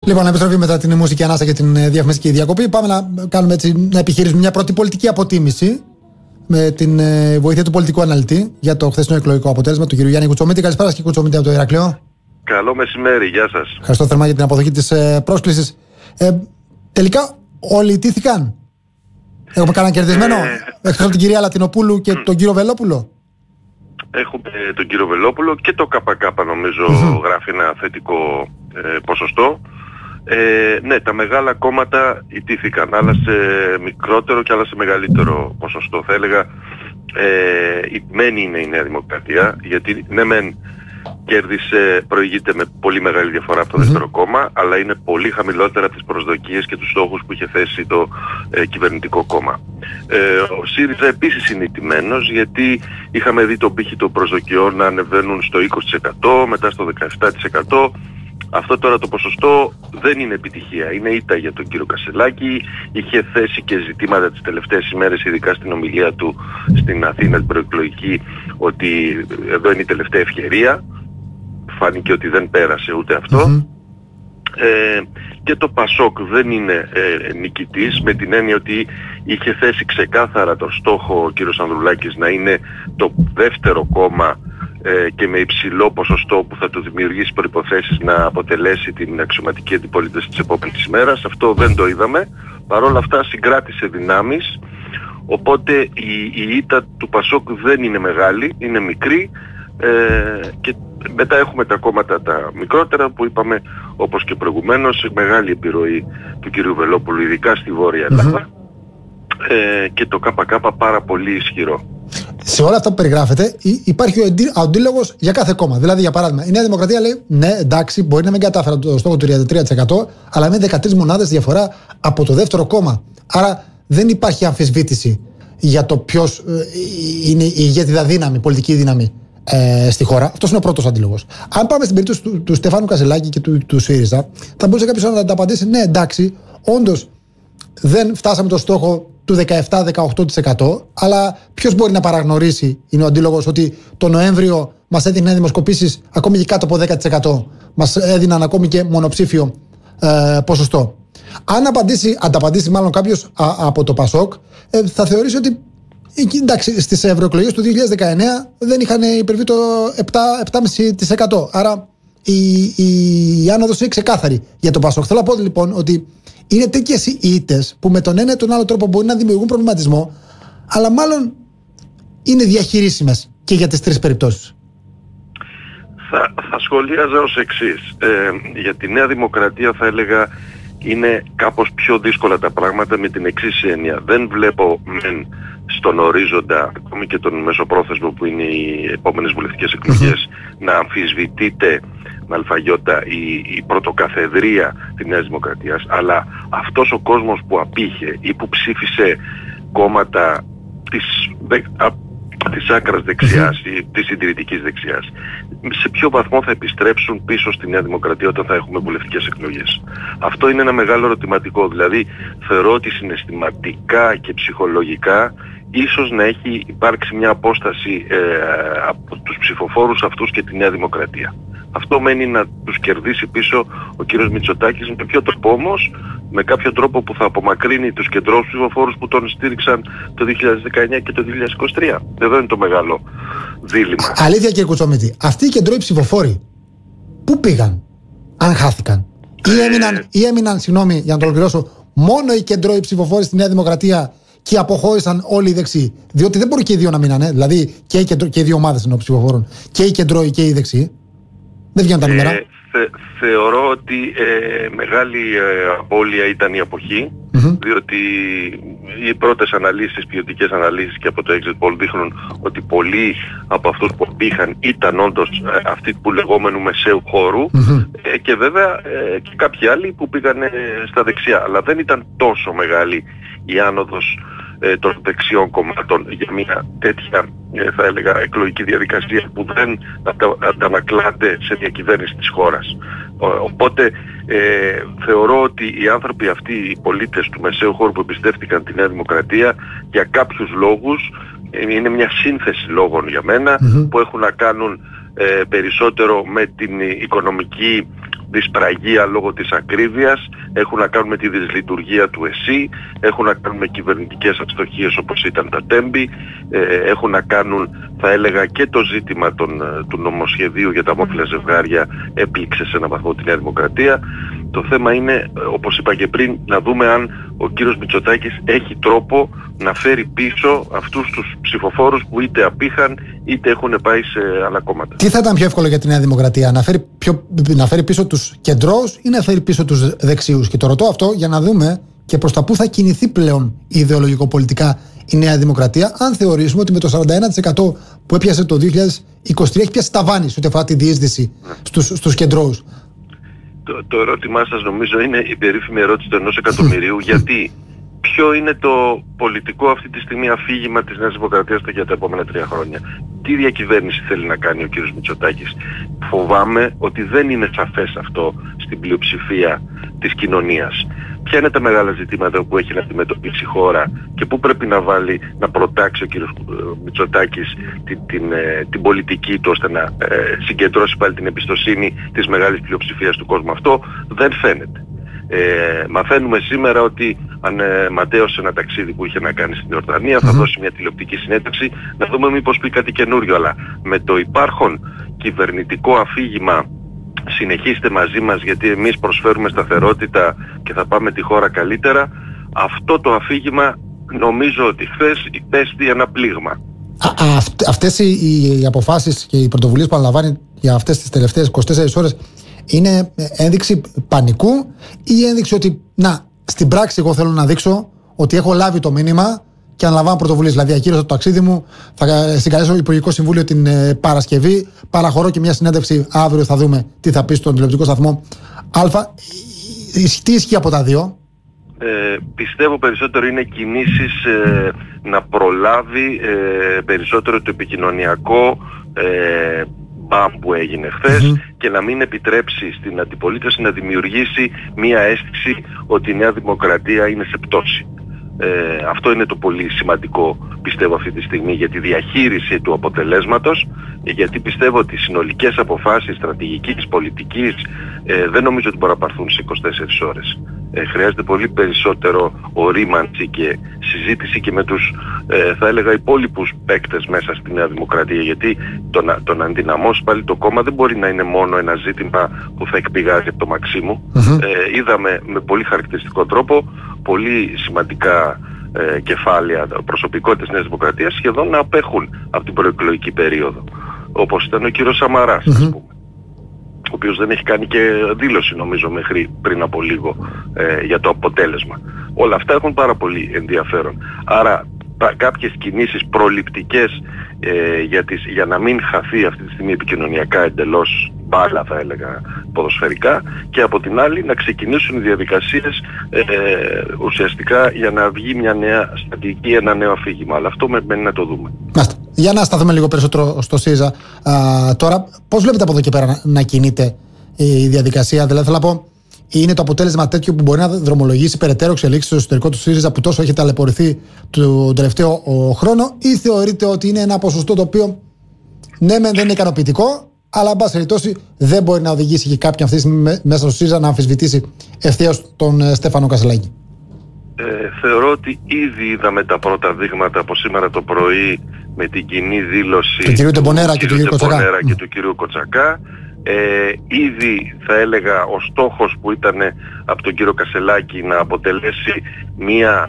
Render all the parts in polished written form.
Λοιπόν, επιστροφή μετά την μουσική ανάσα και την διαφημιστική διακοπή. Πάμε να κάνουμε έτσι, να επιχειρήσουμε μια πρώτη πολιτική αποτίμηση με την βοήθεια του πολιτικού αναλυτή για το χθεσινό εκλογικό αποτέλεσμα του κ. Γιάννη Κουτσομίτη. Καλησπέρα και Κουτσομίτη από το Ηράκλειο. Καλό μεσημέρι, γεια σας. Ευχαριστώ θερμά για την αποδοχή της πρόσκλησης. Τελικά όλοι ιτήθηκαν. Έχουμε κανένα κερδισμένο εκτός από την κυρία Λατινοπούλου και τον κύριο Βελόπουλο? Έχουμε τον κύριο Βελόπουλο και το ΚΚ νομίζω γράφει ένα θετικό ποσοστό. Ναι, τα μεγάλα κόμματα ιτήθηκαν, άλλα σε μικρότερο και άλλα σε μεγαλύτερο ποσοστό. Θα έλεγα ιτμένη είναι η Νέα Δημοκρατία, γιατί ναι μεν κέρδισε, προηγείται με πολύ μεγάλη διαφορά από το δεύτερο κόμμα, αλλά είναι πολύ χαμηλότερα από τις προσδοκίες και τους στόχους που είχε θέσει το κυβερνητικό κόμμα. Ο ΣΥΡΙΖΑ επίσης είναι ιτημένος, γιατί είχαμε δει τον πύχη των προσδοκιών να ανεβαίνουν στο 20%, μετά στο 17%. Αυτό τώρα το ποσοστό δεν είναι επιτυχία, είναι ήττα για τον κύριο Κασσελάκη. Είχε θέσει και ζητήματα τις τελευταίες ημέρες, ειδικά στην ομιλία του στην Αθήνα την προεκλογική, ότι εδώ είναι η τελευταία ευκαιρία. Φάνηκε ότι δεν πέρασε ούτε αυτό. Και το ΠΑΣΟΚ δεν είναι νικητής, με την έννοια ότι είχε θέσει ξεκάθαρα τον στόχο ο κύριος Ανδρουλάκης να είναι το δεύτερο κόμμα και με υψηλό ποσοστό που θα του δημιουργήσει προϋποθέσεις να αποτελέσει την αξιωματική αντιπολίτευση της επόμενης ημέρας. Αυτό δεν το είδαμε. Παρ' όλα αυτά συγκράτησε δυνάμεις, οπότε η ήττα του ΠΑΣΟΚ δεν είναι μεγάλη, είναι μικρή. Και μετά έχουμε τα κόμματα τα μικρότερα που είπαμε, όπως και προηγουμένως, μεγάλη επιρροή του κυρίου Βελόπουλου, ειδικά στη Βόρεια Ελλάδα, και το ΚΚ πάρα πολύ ισχυρό. Σε όλα αυτά που περιγράφεται υπάρχει ο αντίλογος για κάθε κόμμα. Δηλαδή, για παράδειγμα, η Νέα Δημοκρατία λέει ναι, εντάξει, μπορεί να μην κατάφερα το στόχο του 33%, αλλά είναι 13 μονάδες διαφορά από το δεύτερο κόμμα. Άρα δεν υπάρχει αμφισβήτηση για το ποιος είναι η ηγέτιδα δύναμη, πολιτική δύναμη στη χώρα. Αυτός είναι ο πρώτος αντίλογος. Αν πάμε στην περίπτωση του Στεφάνου Κασσελάκη και του ΣΥΡΙΖΑ, θα μπορούσε κάποιος να τα απαντήσει ναι, εντάξει, όντως δεν φτάσαμε το στόχο του 17-18%, αλλά ποιος μπορεί να παραγνωρίσει, είναι ο αντίλογος, ότι το Νοέμβριο μας έδιναν δημοσκοπήσεις ακόμη και κάτω από 10%. Μας έδιναν ακόμη και μονοψήφιο ποσοστό. Αν ανταπαντήσει μάλλον κάποιος από το ΠΑΣΟΚ, θα θεωρήσει ότι εντάξει, στις ευρωεκλογές του 2019 δεν είχαν υπερβεί το 7,5%. Άρα η άνοδος είναι ξεκάθαρη για το ΠΑΣΟΚ. Θέλω να πω λοιπόν ότι είναι τέτοιες οι ήττες που με τον ένα ή τον άλλο τρόπο μπορεί να δημιουργούν προβληματισμό, αλλά μάλλον είναι διαχειρίσιμες και για τις τρεις περιπτώσεις. Θα σχολίαζα ως εξής. Για τη Νέα Δημοκρατία θα έλεγα είναι κάπως πιο δύσκολα τα πράγματα με την εξής έννοια. Δεν βλέπω στον ορίζοντα, ακόμη και τον μεσοπρόθεσμο που είναι οι επόμενες βουλευτικές εκλογές, να αμφισβητείται με αλφαγιώτα η πρωτοκαθεδρία της Νέας Δημοκρατίας, αλλά αυτός ο κόσμος που απήχε ή που ψήφισε κόμματα της άκρας δεξιάς ή της συντηρητικής δεξιάς, σε ποιο βαθμό θα επιστρέψουν πίσω στη Νέα Δημοκρατία όταν θα έχουμε βουλευτικές εκλογές? Αυτό είναι ένα μεγάλο ερωτηματικό. Δηλαδή θεωρώ ότι συναισθηματικά και ψυχολογικά ίσως να έχει υπάρξει μια απόσταση από τους ψηφοφόρους αυτούς και τη Νέα Δημοκρατία. Αυτό μένει να τους κερδίσει πίσω ο κύριος Μητσοτάκης. Με ποιο τρόπο όμως? Με κάποιο τρόπο που θα απομακρύνει τους κεντρώους ψηφοφόρους που τον στήριξαν το 2019 και το 2023. Εδώ είναι το μεγάλο δίλημμα. Αλήθεια, κύριε Κουτσομίτη, αυτοί οι κεντρώοι ψηφοφόροι πού πήγαν, αν χάθηκαν? Ή έμειναν, συγγνώμη για να το ολοκληρώσω, μόνο οι κεντρώοι ψηφοφόροι στη Νέα Δημοκρατία και αποχώρησαν όλοι οι δεξιοί? Διότι δεν μπορεί και οι δύο να μείνανε. Δηλαδή και οι δύο ομάδες εννοώ ψηφοφόρων, και οι κεντρώοι και οι δεξιοί. Δεν βγαίνουν τα νούμερα. Θεωρώ ότι μεγάλη απώλεια ήταν η αποχή, διότι οι πρώτες αναλύσεις, ποιοτικές αναλύσεις και από το Exit Poll δείχνουν ότι πολλοί από αυτούς που απήχαν ήταν όντως αυτοί που λεγόμενου μεσαίου χώρου, και βέβαια και κάποιοι άλλοι που πήγαν στα δεξιά. Αλλά δεν ήταν τόσο μεγάλη η άνοδος των δεξιών κομμάτων για μια τέτοια, θα έλεγα, εκλογική διαδικασία που δεν αντανακλάται σε διακυβέρνηση της χώρας. Οπότε θεωρώ ότι οι άνθρωποι αυτοί, οι πολίτες του μεσαίου χώρου που εμπιστεύτηκαν τη Νέα Δημοκρατία, για κάποιους λόγους, είναι μια σύνθεση λόγων για μένα, που έχουν να κάνουν περισσότερο με την οικονομική δυσπραγία λόγω της ακρίβειας, έχουν να κάνουν με τη δυσλειτουργία του ΕΣΥ, έχουν να κάνουν με κυβερνητικές αστοχίες όπως ήταν τα Τέμπη, έχουν να κάνουν, θα έλεγα, και το ζήτημα του νομοσχεδίου για τα ομόφυλα ζευγάρια έπληξε σε έναν βαθμό τη Νέα Δημοκρατία. Το θέμα είναι, όπως είπα και πριν, να δούμε αν ο κύριος Μητσοτάκης έχει τρόπο να φέρει πίσω αυτούς τους ψηφοφόρους που είτε απήχαν είτε έχουν πάει σε άλλα κόμματα. Τι θα ήταν πιο εύκολο για τη Νέα Δημοκρατία, να φέρει πίσω τους κεντρώους ή να φέρει πίσω τους δεξιούς? Και το ρωτώ αυτό για να δούμε και προς τα πού θα κινηθεί πλέον ιδεολογικοπολιτικά η Νέα Δημοκρατία, αν θεωρήσουμε ότι με το 41% που έπιασε το 2023 έχει πιάσει ταβάνι ό,τι αφορά τη διείσδυση στους κεντρώους. Το ερώτημά σας νομίζω είναι η περίφημη ερώτηση του 1 εκατομμυρίου. Γιατί ποιο είναι το πολιτικό αυτή τη στιγμή αφήγημα της Νέας Δημοκρατίας για τα επόμενα 3 χρόνια? Τι διακυβέρνηση θέλει να κάνει ο κύριος Μητσοτάκης? Φοβάμαι ότι δεν είναι σαφές αυτό στην πλειοψηφία της κοινωνίας. Ποια είναι τα μεγάλα ζητήματα που έχει να αντιμετωπίσει η χώρα και πού πρέπει να προτάξει ο κύριος Μητσοτάκης την πολιτική του ώστε να συγκεντρώσει πάλι την εμπιστοσύνη της μεγάλης πλειοψηφίας του κόσμου? Αυτό δεν φαίνεται. Μαθαίνουμε σήμερα ότι ματέωσε ένα ταξίδι που είχε να κάνει στην Ιορδανία, θα δώσει μια τηλεοπτική συνέντευξη, να δούμε μήπως πει κάτι καινούριο. Αλλά με το υπάρχον κυβερνητικό αφήγημα, συνεχίστε μαζί μας γιατί εμείς προσφέρουμε σταθερότητα και θα πάμε τη χώρα καλύτερα, αυτό το αφήγημα νομίζω ότι χθες υπέστη ένα πλήγμα. Αυτές οι αποφάσεις και οι πρωτοβουλίες που αναλαμβάνει για αυτές τις τελευταίες 24 ώρες είναι ένδειξη πανικού ή ένδειξη ότι στην πράξη εγώ θέλω να δείξω ότι έχω λάβει το μήνυμα και αναλαμβάνω πρωτοβουλίες? Δηλαδή, ακύρωσα το ταξίδι μου, θα συγκαλέσω το Υπουργικό Συμβούλιο την Παρασκευή, παραχωρώ και μια συνέντευξη αύριο, θα δούμε τι θα πει στον τηλεοπτικό σταθμό Α. Τι ισχύει από τα δύο? Πιστεύω περισσότερο είναι κινήσεις να προλάβει περισσότερο το επικοινωνιακό μπαμ που έγινε χθες και να μην επιτρέψει στην αντιπολίτευση να δημιουργήσει μία αίσθηση ότι η Νέα Δημοκρατία είναι σε πτώση. Αυτό είναι το πολύ σημαντικό, πιστεύω, αυτή τη στιγμή για τη διαχείριση του αποτελέσματος, γιατί πιστεύω ότι οι συνολικές αποφάσεις στρατηγικής, πολιτικής δεν νομίζω ότι μπορούν να πάρθουν σε 24 ώρες. Χρειάζεται πολύ περισσότερο ορίμανση και συζήτηση και με τους θα έλεγα υπόλοιπους παίκτες μέσα στη Νέα Δημοκρατία, γιατί το να ενδυναμώσει πάλι το κόμμα δεν μπορεί να είναι μόνο ένα ζήτημα που θα εκπηγάζει από το Μαξίμου. Είδαμε με πολύ χαρακτηριστικό τρόπο πολύ σημαντικά κεφάλαια προσωπικότητες Νέας Δημοκρατίας σχεδόν να απέχουν από την προεκλογική περίοδο, όπως ήταν ο κύριος Σαμαράς, ας πούμε, ο οποίος δεν έχει κάνει και δήλωση νομίζω μέχρι πριν από λίγο για το αποτέλεσμα. Όλα αυτά έχουν πάρα πολύ ενδιαφέρον. Άρα κάποιες κινήσεις προληπτικές για να μην χαθεί αυτή τη στιγμή επικοινωνιακά εντελώς μπάλα, θα έλεγα, ποδοσφαιρικά, και από την άλλη να ξεκινήσουν οι διαδικασίες ουσιαστικά για να βγει μια νέα στρατηγική, ένα νέο αφήγημα. Αλλά αυτό μένει να το δούμε. Για να σταθούμε λίγο περισσότερο στο ΣΥΡΙΖΑ τώρα, πώς βλέπετε από εδώ και πέρα να κινείται η διαδικασία? Δηλαδή, θέλω να πω, είναι το αποτέλεσμα τέτοιο που μπορεί να δρομολογήσει περαιτέρω εξελίξεις στο εσωτερικό του ΣΥΡΙΖΑ που τόσο έχει ταλαιπωρηθεί τον τελευταίο χρόνο, ή θεωρείτε ότι είναι ένα ποσοστό το οποίο ναι, δεν είναι ικανοποιητικό, αλλά εν πάση περιπτώσει δεν μπορεί να οδηγήσει και κάποιον αυτή τη στιγμή μέσα στο ΣΥΡΙΖΑ να αμφισβητήσει ευθέως τον Στέφανο Κασσελάκη? Θεωρώ ότι ήδη είδαμε τα πρώτα δείγματα από σήμερα το πρωί με την κοινή δήλωση του κ. Τεμπονέρα και του κ. Κοτσακά. Ήδη θα έλεγα ο στόχος που ήταν από τον κύριο Κασσελάκη να αποτελέσει μια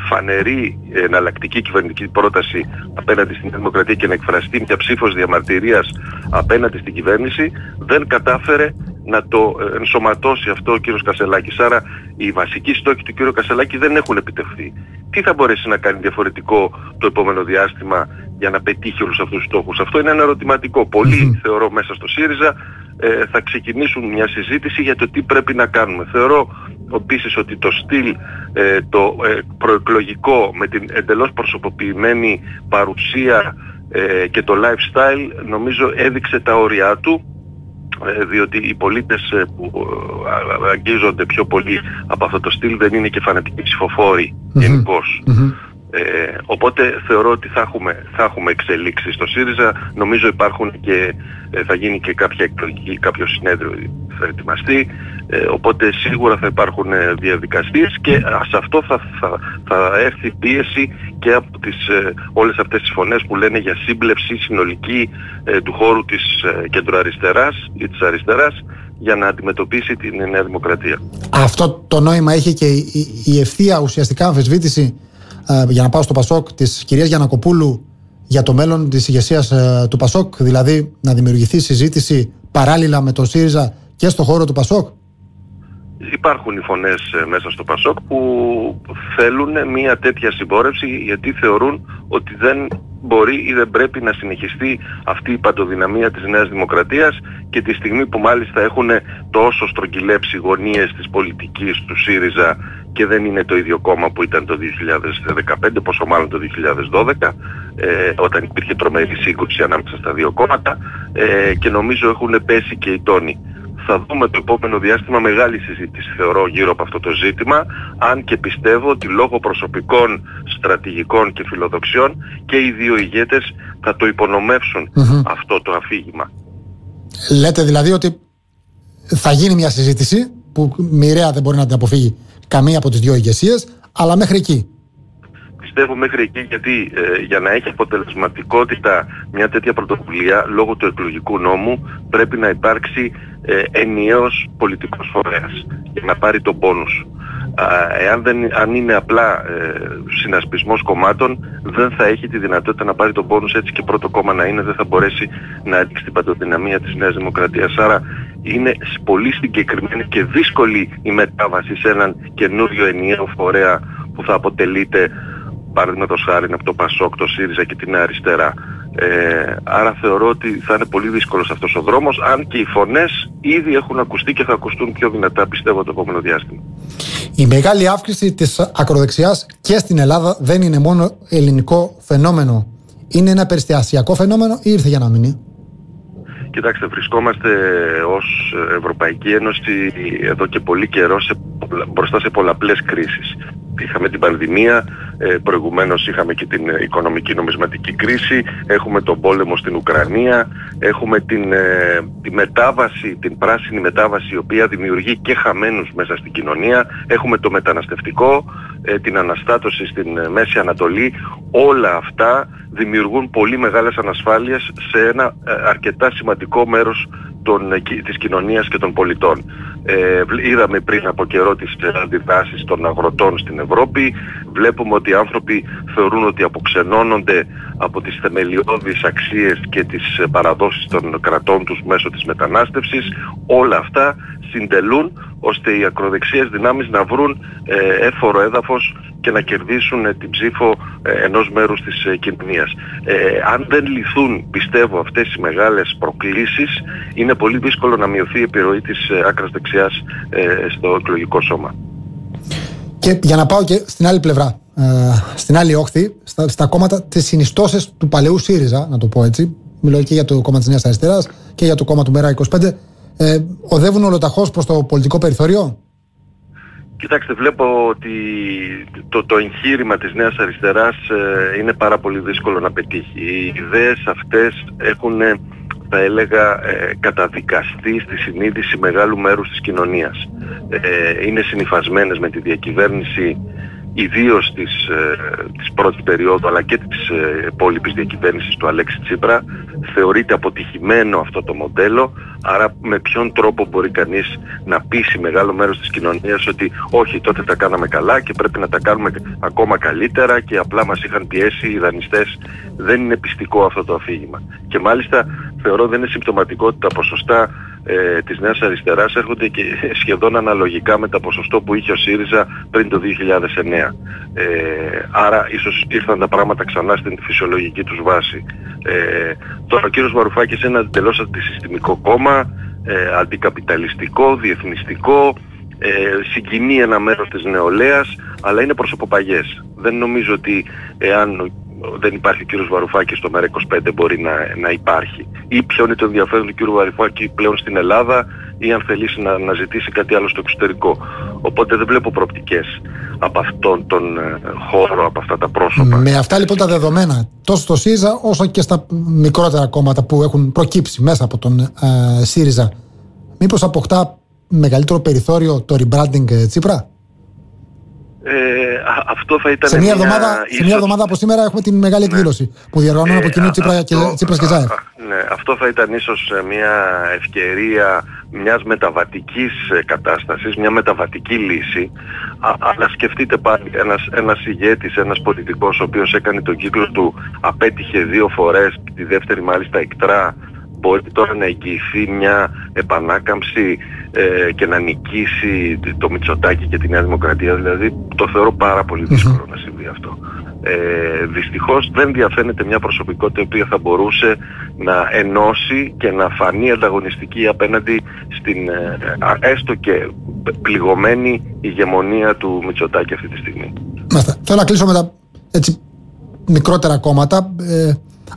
φανερή εναλλακτική κυβερνητική πρόταση απέναντι στην Δημοκρατία και να εκφραστεί μια ψήφος διαμαρτυρίας απέναντι στην κυβέρνηση, δεν κατάφερε να το ενσωματώσει αυτό ο κύριος Κασσελάκης. Άρα οι βασικοί στόχοι του κύριου Κασσελάκη δεν έχουν επιτευχθεί. Τι θα μπορέσει να κάνει διαφορετικό το επόμενο διάστημα για να πετύχει όλους αυτούς τους στόχους? Αυτό είναι ένα ερωτηματικό. Πολλοί θεωρώ μέσα στο ΣΥΡΙΖΑ θα ξεκινήσουν μια συζήτηση για το τι πρέπει να κάνουμε. Θεωρώ επίσης ότι το στυλ το προεκλογικό με την εντελώς προσωποποιημένη παρουσία και το lifestyle νομίζω έδειξε τα όρια του, διότι οι πολίτες που αγγίζονται πιο πολύ από αυτό το στυλ δεν είναι και φανατικοί ψηφοφόροι γενικώς. Οπότε θεωρώ ότι θα έχουμε εξελίξεις στο ΣΥΡΙΖΑ. Νομίζω υπάρχουν και θα γίνει και κάποια εκλογική, κάποιο συνέδριο θα ετοιμαστεί. Οπότε σίγουρα θα υπάρχουν διαδικασίες και σε αυτό θα έρθει πίεση και από όλες αυτές τις φωνές που λένε για σύμπλευση συνολική του χώρου της κεντροαριστεράς ή της αριστεράς για να αντιμετωπίσει την Νέα Δημοκρατία. Αυτό το νόημα είχε και η ευθεία ουσιαστικά αμφισβήτηση, για να πάω στο ΠΑΣΟΚ, της κυρίας Γιαννακοπούλου για το μέλλον της ηγεσίας του ΠΑΣΟΚ, δηλαδή να δημιουργηθεί συζήτηση παράλληλα με το ΣΥΡΙΖΑ και στο χώρο του ΠΑΣΟΚ. Υπάρχουν οι φωνές μέσα στο ΠΑΣΟΚ που θέλουν μια τέτοια συμπόρευση, γιατί θεωρούν ότι δεν μπορεί ή δεν πρέπει να συνεχιστεί αυτή η παντοδυναμία της Νέας Δημοκρατίας, και τη στιγμή που μάλιστα έχουν τόσο στρογγυλέψει γωνίες της πολιτικής του ΣΥΡΙΖΑ και δεν είναι το ίδιο κόμμα που ήταν το 2015, πόσο μάλλον το 2012, όταν υπήρχε τρομερή σύγκρουση ανάμεσα στα δύο κόμματα, και νομίζω έχουν πέσει και οι τόνοι. Θα δούμε το επόμενο διάστημα μεγάλη συζήτηση, θεωρώ, γύρω από αυτό το ζήτημα, αν και πιστεύω ότι λόγω προσωπικών, στρατηγικών και φιλοδοξιών και οι δύο ηγέτες θα το υπονομεύσουν αυτό το αφήγημα. Λέτε δηλαδή ότι θα γίνει μια συζήτηση που μοιραία δεν μπορεί να την αποφύγει καμία από τις δύο ηγεσίες, αλλά μέχρι εκεί. Πιστεύω μέχρι εκεί, γιατί για να έχει αποτελεσματικότητα μια τέτοια πρωτοβουλία λόγω του εκλογικού νόμου πρέπει να υπάρξει ενιαίος πολιτικός φορέας για να πάρει το πόνους. Αν είναι απλά συνασπισμός κομμάτων, δεν θα έχει τη δυνατότητα να πάρει το πόνους, έτσι και πρώτο κόμμα να είναι, δεν θα μπορέσει να ρίξει την παντοδυναμία της Νέας Δημοκρατίας. Άρα είναι πολύ συγκεκριμένη και δύσκολη η μετάβαση σε έναν καινούριο ενιαίο φορέα που θα αποτελείται, παραδείγματος χάρη, από το ΠΑΣΟΚ, το ΣΥΡΙΖΑ και την αριστερά. Άρα θεωρώ ότι θα είναι πολύ δύσκολος αυτός ο δρόμος, αν και οι φωνές ήδη έχουν ακουστεί και θα ακουστούν πιο δυνατά, πιστεύω, το επόμενο διάστημα. Η μεγάλη αύξηση της ακροδεξιάς και στην Ελλάδα δεν είναι μόνο ελληνικό φαινόμενο. Είναι ένα περιστασιακό φαινόμενο ή ήρθε για να μείνει? Κοιτάξτε, βρισκόμαστε ως Ευρωπαϊκή Ένωση εδώ και πολύ καιρό μπροστά σε πολλαπλές κρίσεις. Είχαμε την πανδημία, προηγουμένως είχαμε και την οικονομική νομισματική κρίση, έχουμε τον πόλεμο στην Ουκρανία, έχουμε τη μετάβαση, την πράσινη μετάβαση, η οποία δημιουργεί και χαμένους μέσα στην κοινωνία, έχουμε το μεταναστευτικό, την αναστάτωση στην Μέση Ανατολή. Όλα αυτά δημιουργούν πολύ μεγάλες ανασφάλειες σε ένα αρκετά σημαντικό μέρος της κοινωνίας και των πολιτών. Είδαμε πριν από καιρό τις αντιδράσεις των αγροτών στην Ευρώπη. Βλέπουμε ότι οι άνθρωποι θεωρούν ότι αποξενώνονται από τις θεμελιώδεις αξίες και τις παραδόσεις των κρατών τους μέσω της μετανάστευσης. Όλα αυτά συντελούν ώστε οι ακροδεξιές δυνάμεις να βρουν έφορο έδαφος και να κερδίσουν την ψήφο ενός μέρους της κοινωνίας. Αν δεν λυθούν, πιστεύω, αυτές οι μεγάλες προκλήσεις, είναι πολύ δύσκολο να μειωθεί η επιρροή της άκρας δεξιάς στο εκλογικό σώμα. Και για να πάω και στην άλλη πλευρά, στην άλλη όχθη, στα κόμματα, τις συνιστώσεις του παλαιού ΣΥΡΙΖΑ, να το πω έτσι, μιλώ και για το κόμμα της Νέας Αριστεράς και για το κόμμα του ΜΕΡΑ25, οδεύουν ολοταχώς προς το πολιτικό περιθώριο? Κοιτάξτε, βλέπω ότι το εγχείρημα της Νέας Αριστεράς είναι πάρα πολύ δύσκολο να πετύχει. Οι ιδέες αυτές έχουν, θα έλεγα, καταδικαστεί στη συνείδηση μεγάλου μέρους της κοινωνίας. Είναι συνυφασμένες με τη διακυβέρνηση, ιδίως της πρώτης περίοδου, αλλά και της υπόλοιπης διακυβέρνησης του Αλέξη Τσίπρα. Θεωρείται αποτυχημένο αυτό το μοντέλο, άρα με ποιον τρόπο μπορεί κανείς να πείσει μεγάλο μέρος της κοινωνίας ότι όχι, τότε τα κάναμε καλά και πρέπει να τα κάνουμε ακόμα καλύτερα και απλά μας είχαν πιέσει οι δανειστές? Δεν είναι πιστικό αυτό το αφήγημα. Και μάλιστα θεωρώ δεν είναι συμπτωματικό ότι τα ποσοστά της Νέας Αριστεράς έρχονται και σχεδόν αναλογικά με τα ποσοστό που είχε ο ΣΥΡΙΖΑ πριν το 2009. Άρα ίσως ήρθαν τα πράγματα ξανά στην φυσιολογική τους βάση. Τώρα ο κύριος Βαρουφάκης είναι ένα εντελώς αντισυστημικό κόμμα, αντικαπιταλιστικό, διεθνιστικό, συγκινεί ένα μέρος της νεολαίας, αλλά είναι προσωποπαγές. Δεν νομίζω ότι εάν δεν υπάρχει ο κύριος Βαρουφάκης στο ΜΕΡΑ25 μπορεί να υπάρχει. Ή ποιο είναι το ενδιαφέρον του κύριου Βαρουφάκη πλέον στην Ελλάδα ή αν θελήσει να ζητήσει κάτι άλλο στο εξωτερικό. Οπότε δεν βλέπω προοπτικές από αυτόν τον χώρο, από αυτά τα πρόσωπα. Με αυτά λοιπόν τα δεδομένα, τόσο στο ΣΥΡΙΖΑ όσο και στα μικρότερα κόμματα που έχουν προκύψει μέσα από τον ΣΥΡΙΖΑ, μήπως αποκτά μεγαλύτερο περιθώριο το rebranding Τσίπρα? Αυτό θα ήταν σε μια εβδομάδα από σήμερα έχουμε την μεγάλη εκδήλωση που διοργανώνουν από κοινού Τσίπρας και Ζάεφ. Ναι, αυτό θα ήταν ίσως μια ευκαιρία μιας μεταβατικής κατάστασης, μια μεταβατική λύση. Αλλά σκεφτείτε πάλι, ένας ηγέτης, ένας πολιτικός ο οποίος έκανε τον κύκλο του, απέτυχε 2 φορές, τη δεύτερη μάλιστα εκτρά, μπορεί τώρα να εγγυηθεί μια επανάκαμψη και να νικήσει το Μητσοτάκη και τη Νέα Δημοκρατία? Δηλαδή το θεωρώ πάρα πολύ δύσκολο να συμβεί αυτό. Δυστυχώς δεν διαφαίνεται μια προσωπικότητα η οποία θα μπορούσε να ενώσει και να φανεί ανταγωνιστική απέναντι στην έστω και πληγωμένη ηγεμονία του Μητσοτάκη αυτή τη στιγμή. Θέλω να κλείσω με τα έτσι μικρότερα κόμματα.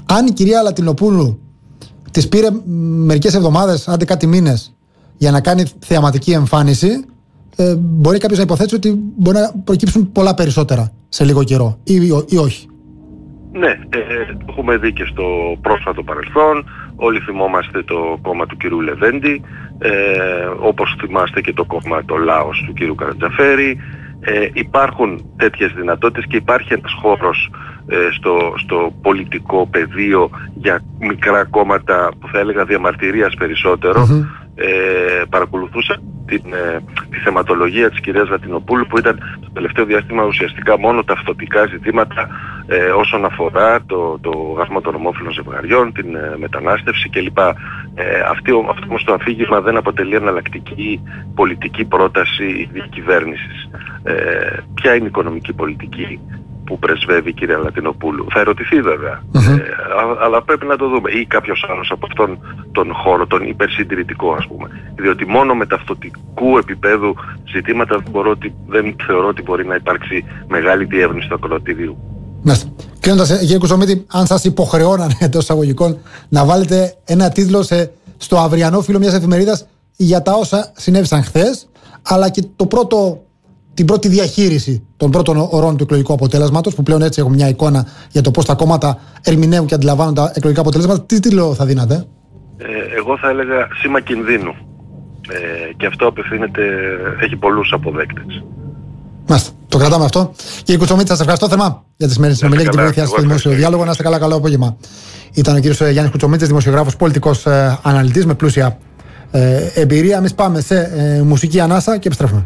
Αν η κυρία Λατινοπούλου της πήρε μερικές εβδομάδες, άντε κάτι μήνες, για να κάνει θεαματική εμφάνιση, μπορεί κάποιος να υποθέσει ότι μπορεί να προκύψουν πολλά περισσότερα σε λίγο καιρό ή όχι. Ναι, έχουμε δει και στο πρόσφατο παρελθόν. Όλοι θυμόμαστε το κόμμα του κυρίου Λεβέντη, όπως θυμάστε και το κόμμα το Λάος του κυρίου Καρατζαφέρη. Υπάρχουν τέτοιες δυνατότητες και υπάρχει ένας χώρος στο πολιτικό πεδίο για μικρά κόμματα που θα έλεγα διαμαρτυρίας περισσότερο. Παρακολουθούσα τη θεματολογία της κυρίας Λατινοπούλου που ήταν το τελευταίο διάστημα ουσιαστικά μόνο ταυτοτικά ζητήματα όσον αφορά το γάμο των ομόφυλων ζευγαριών, την μετανάστευση κλπ. Αυτό όμως το αφήγημα δεν αποτελεί εναλλακτική πολιτική πρόταση διακυβέρνησης. Ποια είναι η οικονομική πολιτική που πρεσβεύει η κυρία Λατινοπούλου? Θα ερωτηθεί βέβαια, αλλά πρέπει να το δούμε. Ή κάποιος άλλος από αυτόν τον χώρο, τον υπερσυντηρητικό ας πούμε. Διότι μόνο με ταυτοτικού επίπεδου ζητήματα δεν θεωρώ ότι μπορεί να υπάρξει μεγάλη διεύρυνση του ακροατηρίου. Κλείνοντας, κύριε Κουτσομίτη, αν σας υποχρεώνανε εντός εισαγωγικών να βάλετε ένα τίτλο στο αυριανό φύλλο μιας εφημερίδας για τα όσα συνέβησαν χθες, αλλά και την πρώτη διαχείριση των πρώτων ωρών του εκλογικού αποτέλεσματος, που πλέον έτσι έχουμε μια εικόνα για το πώς τα κόμματα ερμηνεύουν και αντιλαμβάνουν τα εκλογικά αποτελέσματα, τι τίτλο θα δίνατε? Εγώ θα έλεγα σήμα κινδύνου. Και αυτό έχει πολλούς αποδέκτες. Μάλιστα. Το κρατάμε αυτό. Κύριε Κουτσομίτη, σας ευχαριστώ θερμά για τη σημερινή συνομιλία και τη βοήθεια στο δημόσιο διάλογο. Να είστε καλά, καλό απόγευμα. Ήταν ο κύριος Γιάννης Κουτσομίτης, δημοσιογράφος, πολιτικός αναλυτής με πλούσια εμπειρία. Εμείς πάμε σε μουσική ανάσα και επιστρέφουμε.